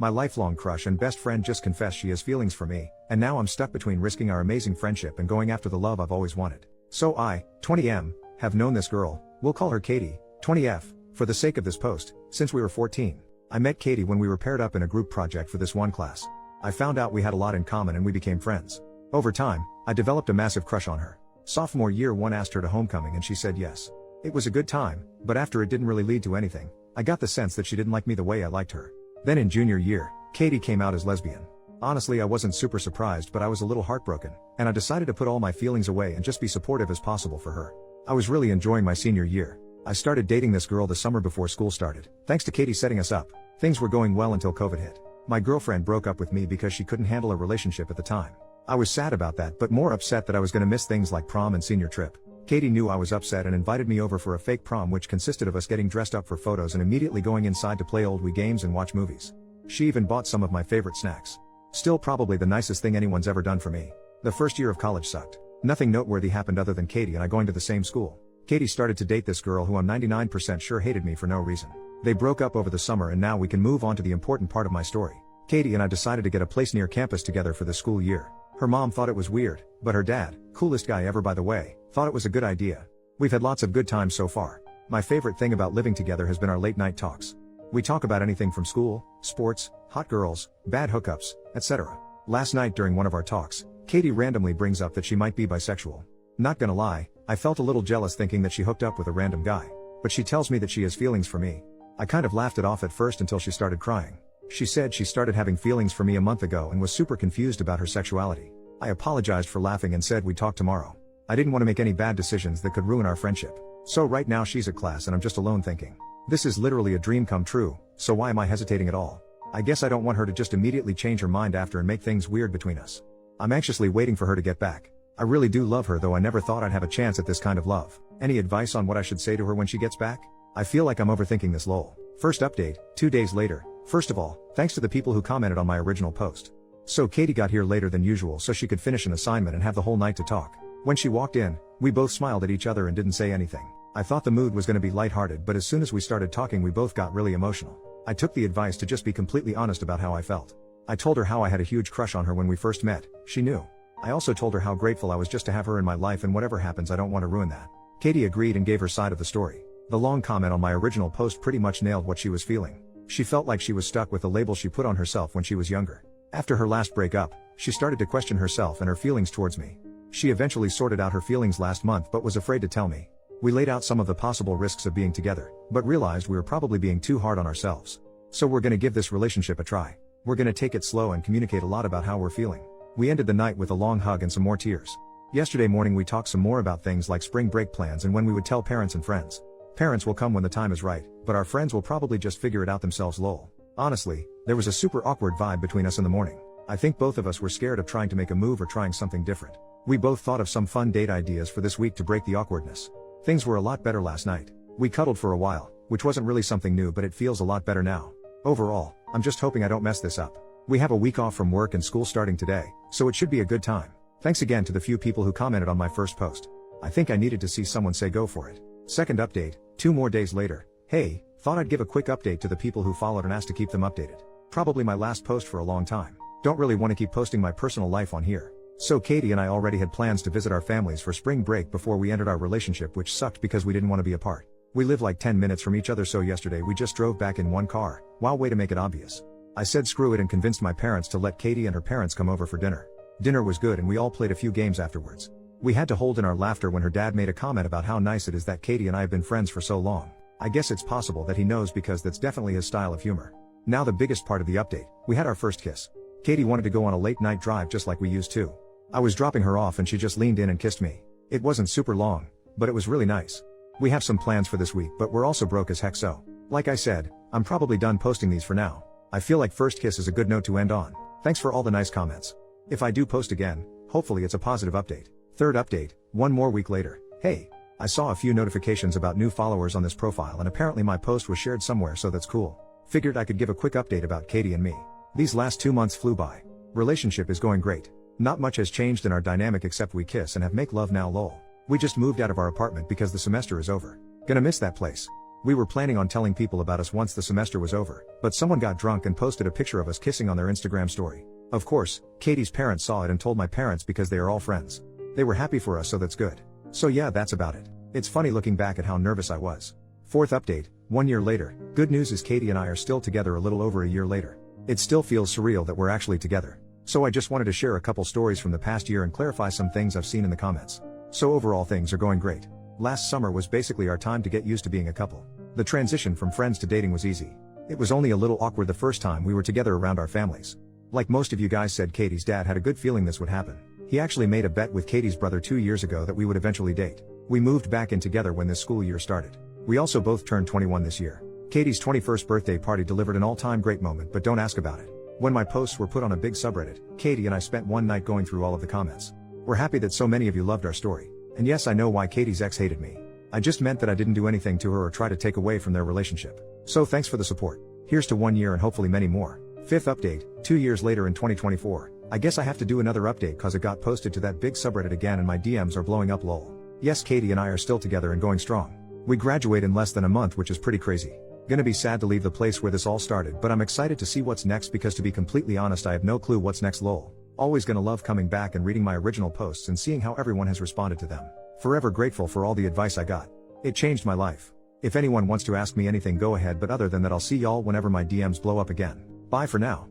My lifelong crush and best friend just confessed she has feelings for me, and now I'm stuck between risking our amazing friendship and going after the love I've always wanted. So I, 20M, have known this girl, we'll call her Katie, 20F, for the sake of this post, since we were 14. I met Katie when we were paired up in a group project for this one class. I found out we had a lot in common and we became friends. Over time, I developed a massive crush on her. Sophomore year 1 asked her to homecoming and she said yes. It was a good time, but after it didn't really lead to anything, I got the sense that she didn't like me the way I liked her. Then in junior year, Katie came out as lesbian. Honestly, I wasn't super surprised, but I was a little heartbroken, and I decided to put all my feelings away and just be supportive as possible for her. I was really enjoying my senior year. I started dating this girl the summer before school started, thanks to Katie setting us up. Things were going well until COVID hit. My girlfriend broke up with me because she couldn't handle a relationship at the time. I was sad about that, but more upset that I was gonna miss things like prom and senior trip. Katie knew I was upset and invited me over for a fake prom which consisted of us getting dressed up for photos and immediately going inside to play old Wii games and watch movies. She even bought some of my favorite snacks. Still probably the nicest thing anyone's ever done for me. The first year of college sucked. Nothing noteworthy happened other than Katie and I going to the same school. Katie started to date this girl who I'm 99% sure hated me for no reason. They broke up over the summer and now we can move on to the important part of my story. Katie and I decided to get a place near campus together for the school year. Her mom thought it was weird, but her dad, coolest guy ever by the way, thought it was a good idea. We've had lots of good times so far. My favorite thing about living together has been our late night talks. We talk about anything from school, sports, hot girls, bad hookups, etc. Last night during one of our talks, Katie randomly brings up that she might be bisexual. Not gonna lie, I felt a little jealous thinking that she hooked up with a random guy. But she tells me that she has feelings for me. I kind of laughed it off at first until she started crying. She said she started having feelings for me a month ago and was super confused about her sexuality. I apologized for laughing and said we'd talk tomorrow. I didn't want to make any bad decisions that could ruin our friendship. So right now she's at class and I'm just alone thinking, this is literally a dream come true, so why am I hesitating at all? I guess I don't want her to just immediately change her mind after and make things weird between us. I'm anxiously waiting for her to get back. I really do love her, though I never thought I'd have a chance at this kind of love. Any advice on what I should say to her when she gets back? I feel like I'm overthinking this lol. First update, 2 days later. First of all, thanks to the people who commented on my original post. So Katie got here later than usual so she could finish an assignment and have the whole night to talk. When she walked in, we both smiled at each other and didn't say anything. I thought the mood was gonna be lighthearted, but as soon as we started talking we both got really emotional. I took the advice to just be completely honest about how I felt. I told her how I had a huge crush on her when we first met. She knew. I also told her how grateful I was just to have her in my life, and whatever happens I don't want to ruin that. Katie agreed and gave her side of the story. The long comment on my original post pretty much nailed what she was feeling. She felt like she was stuck with the label she put on herself when she was younger. After her last breakup, she started to question herself and her feelings towards me. She eventually sorted out her feelings last month but was afraid to tell me. We laid out some of the possible risks of being together, but realized we were probably being too hard on ourselves. So we're gonna give this relationship a try. We're gonna take it slow and communicate a lot about how we're feeling. We ended the night with a long hug and some more tears. Yesterday morning we talked some more about things like spring break plans and when we would tell parents and friends. Parents will come when the time is right, but our friends will probably just figure it out themselves lol. Honestly, there was a super awkward vibe between us in the morning. I think both of us were scared of trying to make a move or trying something different. We both thought of some fun date ideas for this week to break the awkwardness. Things were a lot better last night. We cuddled for a while, which wasn't really something new, but it feels a lot better now. Overall, I'm just hoping I don't mess this up. We have a week off from work and school starting today, so it should be a good time. Thanks again to the few people who commented on my first post. I think I needed to see someone say go for it. Second update, 2 more days later. Hey, thought I'd give a quick update to the people who followed and asked to keep them updated. Probably my last post for a long time. Don't really want to keep posting my personal life on here. So Katie and I already had plans to visit our families for spring break before we entered our relationship, which sucked because we didn't want to be apart. We live like 10 minutes from each other, so yesterday we just drove back in one car. Wow, way to make it obvious. I said screw it and convinced my parents to let Katie and her parents come over for dinner. Dinner was good and we all played a few games afterwards. We had to hold in our laughter when her dad made a comment about how nice it is that Katie and I have been friends for so long. I guess it's possible that he knows because that's definitely his style of humor. Now the biggest part of the update, we had our first kiss. Katie wanted to go on a late night drive just like we used to. I was dropping her off and she just leaned in and kissed me. It wasn't super long, but it was really nice. We have some plans for this week, but we're also broke as heck, so like I said, I'm probably done posting these for now. I feel like first kiss is a good note to end on. Thanks for all the nice comments. If I do post again, hopefully it's a positive update. Third update, 1 more week later. Hey, I saw a few notifications about new followers on this profile and apparently my post was shared somewhere, so that's cool. Figured I could give a quick update about Katie and me. These last 2 months flew by. Relationship is going great. Not much has changed in our dynamic except we kiss and have make love now lol. We just moved out of our apartment because the semester is over. Gonna miss that place. We were planning on telling people about us once the semester was over, but someone got drunk and posted a picture of us kissing on their Instagram story. Of course, Katie's parents saw it and told my parents because they are all friends. They were happy for us, so that's good. So yeah, that's about it. It's funny looking back at how nervous I was. Fourth update, 1 year later. Good news is Katie and I are still together a little over a year later. It still feels surreal that we're actually together. So I just wanted to share a couple stories from the past year and clarify some things I've seen in the comments. So overall things are going great. Last summer was basically our time to get used to being a couple. The transition from friends to dating was easy. It was only a little awkward the first time we were together around our families. Like most of you guys said, Katie's dad had a good feeling this would happen. He actually made a bet with Katie's brother 2 years ago that we would eventually date. We moved back in together when this school year started. We also both turned 21 this year. Katie's 21st birthday party delivered an all-time great moment, but don't ask about it. When my posts were put on a big subreddit, Katie and I spent one night going through all of the comments. We're happy that so many of you loved our story. And yes, I know why Katie's ex hated me. I just meant that I didn't do anything to her or try to take away from their relationship. So thanks for the support. Here's to 1 year and hopefully many more. Fifth update, 2 years later in 2024. I guess I have to do another update cause it got posted to that big subreddit again and my DMs are blowing up lol. Yes, Katie and I are still together and going strong. We graduate in less than a month, which is pretty crazy. Gonna be sad to leave the place where this all started, but I'm excited to see what's next because to be completely honest I have no clue what's next lol. Always gonna love coming back and reading my original posts and seeing how everyone has responded to them. Forever grateful for all the advice I got. It changed my life. If anyone wants to ask me anything go ahead, but other than that I'll see y'all whenever my DMs blow up again. Bye for now.